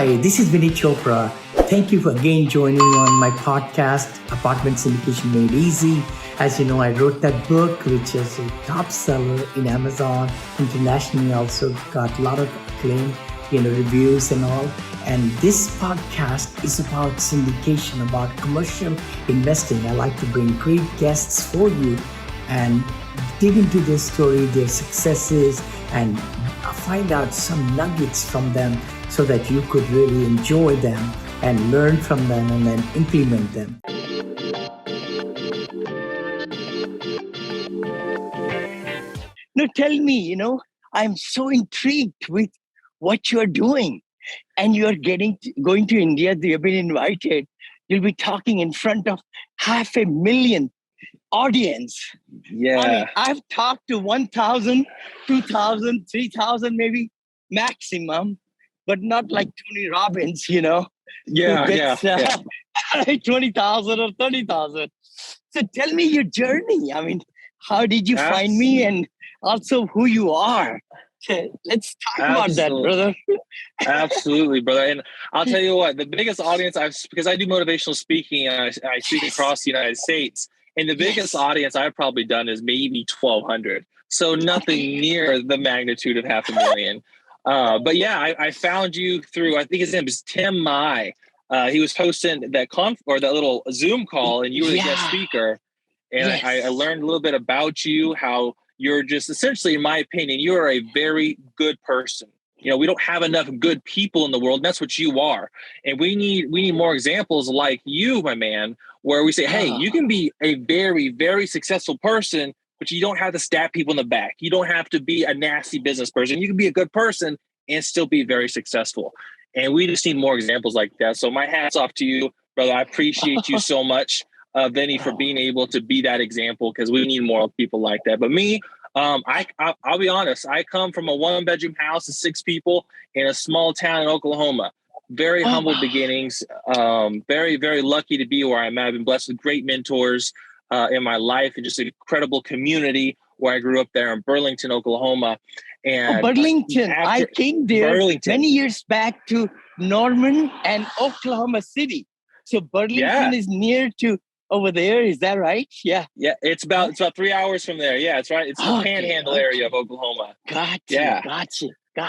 Hi, this is Vinney Chopra. Thank you for again joining on my podcast, Apartment Syndication Made Easy. As you know, I wrote that book, which is a top seller in Amazon. Internationally also got a lot of acclaim, reviews and all. And this podcast is about syndication, about commercial investing. I like to bring great guests for you and dig into their story, their successes, and find out some nuggets from them so that you could really enjoy them and learn from them and then implement them. Now tell me, I'm so intrigued with what you're doing. And you're going to India, you've been invited. You'll be talking in front of 500,000 audience. Yeah. I mean, I've talked to 1,000, 2,000, 3,000 maybe maximum, but not like Tony Robbins, Yeah, who gets, yeah. 20,000 or 30,000. So tell me your journey. I mean, how did you find me and also who you are? Let's talk about that, brother. Absolutely, brother. And I'll tell you what, the biggest audience because I do motivational speaking and I speak across the United States, and the biggest audience I've probably done is maybe 1,200. So nothing near the magnitude of 500,000. But yeah, I found you through, I think his name is Tim Mai. He was hosting that that little Zoom call, and you were the guest speaker. And I learned a little bit about you, how you're just essentially, in my opinion, you're a very good person. We don't have enough good people in the world. And that's what you are. And we need more examples like you, my man, where we say, hey, you can be a very, very successful person, but you don't have to stab people in the back. You don't have to be a nasty business person. You can be a good person and still be very successful. And we just need more examples like that. So my hat's off to you, brother. I appreciate you so much, Vinney, for being able to be that example, because we need more people like that. But me, I'll be honest. I come from a 1-bedroom house of 6 people in a small town in Oklahoma. Very humble beginnings. Very, very lucky to be where I'm at. I've been blessed with great mentors in my life and just an incredible community where I grew up there in Burlington, Oklahoma. And Burlington. I came there many years back to Norman and Oklahoma City. So Burlington is near to over there. Is that right? Yeah. Yeah. It's about 3 hours from there. Yeah, it's right. It's the panhandle area of Oklahoma. Gotcha.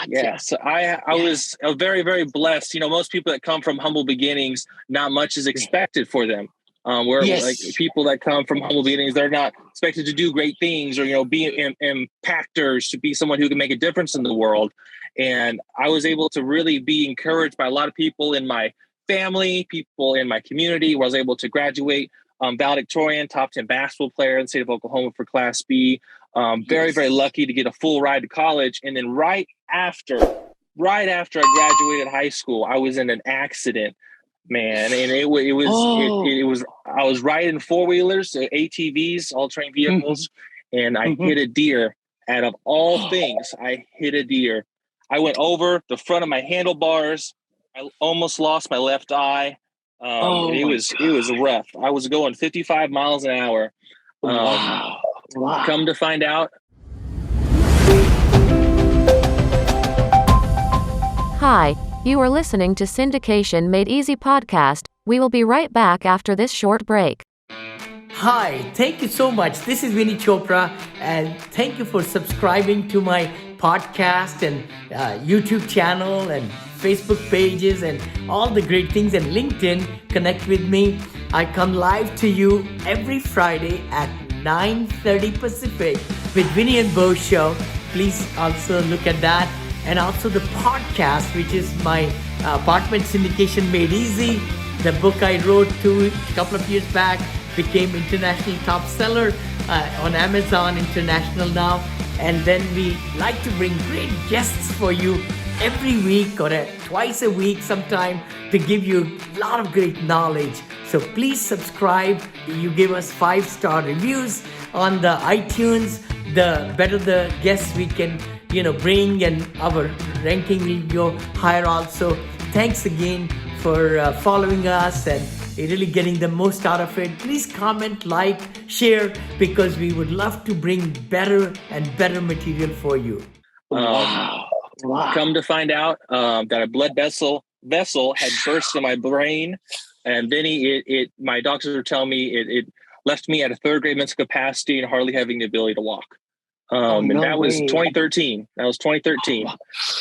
Yeah. So I was very, very blessed. Most people that come from humble beginnings, not much is expected for them. We're like people that come from humble beginnings, they're not expected to do great things or, be impactors, to be someone who can make a difference in the world. And I was able to really be encouraged by a lot of people in my family, people in my community, where I was able to graduate valedictorian, top 10 basketball player in the state of Oklahoma for Class B. Very, very lucky to get a full ride to college. And then right after I graduated high school, I was in an accident, man. And it was I was riding 4-wheelers, ATVs, all-terrain vehicles, and I hit a deer. Out of all things, I hit a deer. I went over the front of my handlebars. I almost lost my left eye. It was rough. I was going 55 miles an hour. Wow. Come to find out. Hi, you are listening to Syndication Made Easy podcast. We will be right back after this short break. Hi, thank you so much. This is Vinney Chopra, and thank you for subscribing to my podcast and YouTube channel and Facebook pages and all the great things, and LinkedIn. Connect with me. I come live to you every Friday at 9:30 Pacific with Vinney and Bo show. Please also look at that. And also the podcast, which is my Apartment Syndication Made Easy. The book I wrote a couple of years back became international top seller on Amazon International now. And then we like to bring great guests for you every week or twice a week sometime to give you a lot of great knowledge. So please subscribe. You give us 5-star reviews on the iTunes. The better the guests we can bring, and our ranking will go higher also. Thanks again for following us and really getting the most out of it. Please comment, like, share, because we would love to bring better and better material for you. Come to find out that a blood vessel vessel had burst in my brain. And Vinney, my doctors were telling me it left me at a 3rd grade mental capacity and hardly having the ability to walk. And that was 2013. That was 2013.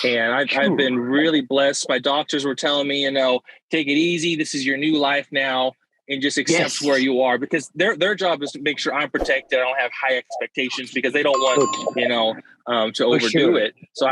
And I've been really blessed. My doctors were telling me, take it easy. This is your new life now. And just accept where you are, because their job is to make sure I'm protected. I don't have high expectations because they don't want, to overdo it. So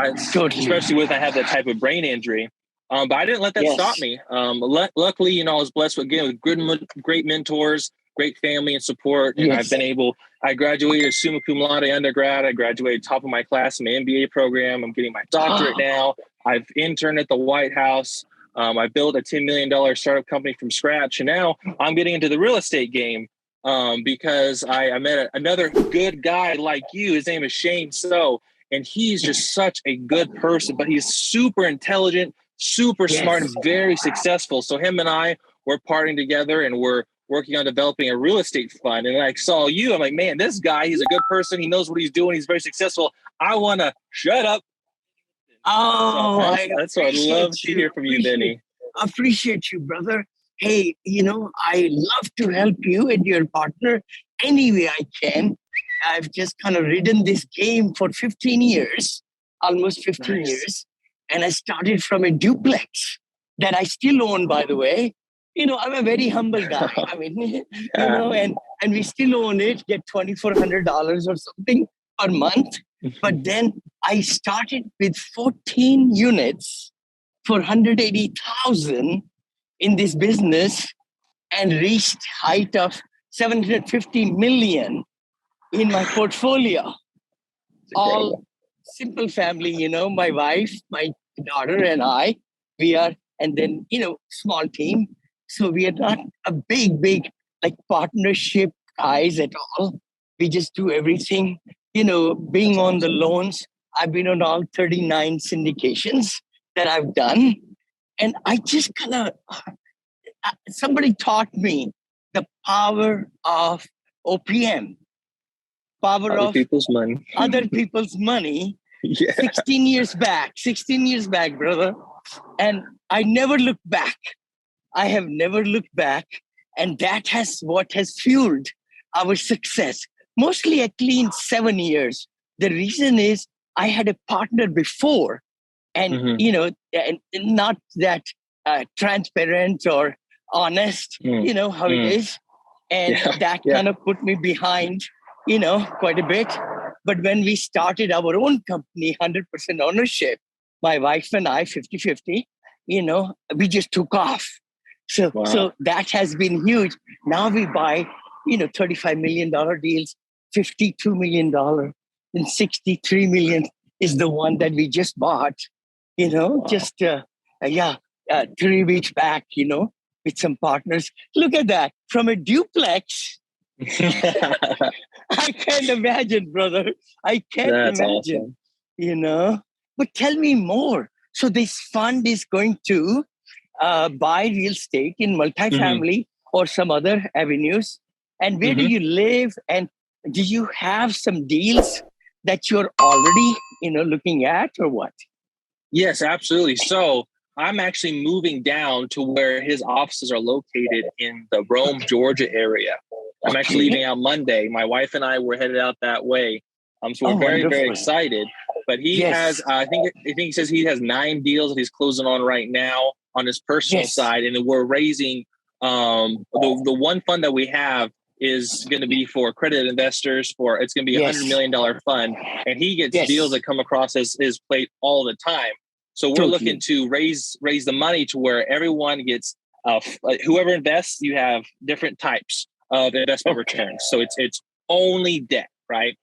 especially with I have that type of brain injury. But I didn't let that stop me. Luckily, I was blessed with great mentors, great family and support. And I've been I graduated summa cum laude undergrad. I graduated top of my class in my MBA program. I'm getting my doctorate now. I've interned at the White House. I built a $10 million startup company from scratch. And now I'm getting into the real estate game because I met another good guy like you. His name is Shane So, and he's just such a good person, but he's super intelligent, super smart, and very successful. So him and I, we're partnering together and we're working on developing a real estate fund. And I saw you, I'm like, man, this guy, he's a good person. He knows what he's doing. He's very successful. I want to shut up. Oh, that's what I'd love to hear from you, Vinney. Appreciate you, brother. Hey, I love to help you and your partner any way I can. I've just kind of ridden this game for 15 years, almost 15 years. And I started from a duplex that I still own, by the way. I'm a very humble guy. I mean, and we still own it, get $2,400 or something per month. But then I started with 14 units for 180,000 in this business and reached height of 750 million in my portfolio. All simple family, my wife, my daughter and I, we are, and then, small team. So we are not a big, like partnership guys at all. We just do everything. Being on the loans, I've been on all 39 syndications that I've done. And I just somebody taught me the power of OPM, other people's money. 16 years back, brother. And I never looked back. I have never looked back. And that has what has fueled our success. Mostly a clean 7 years. The reason is I had a partner before and, and not that transparent or honest, how it is. And that kind of put me behind, quite a bit. But when we started our own company, 100% ownership, my wife and I, 50-50, we just took off. So that has been huge. Now we buy, $35 million deals, $52 million, and $63 million is the one that we just bought, just 3 weeks back, with some partners. Look at that. From a duplex, I can't imagine, brother. I can't imagine, But tell me more. So this fund is going to buy real estate in multifamily or some other avenues. And where do you live? And do you have some deals that you're already, looking at or what? Yes, absolutely. So I'm actually moving down to where his offices are located in the Rome, Georgia area. I'm actually leaving out Monday. My wife and I were headed out that way. So we're very, very excited. But he has, I think he says he has 9 deals that he's closing on right now on his personal side. And then we're raising the one fund that we have is going to be for accredited investors. It's going to be $100 million fund. And he gets deals that come across his plate all the time. So we're looking to raise the money to where everyone gets, whoever invests, you have different types of investment returns. So it's only debt, right?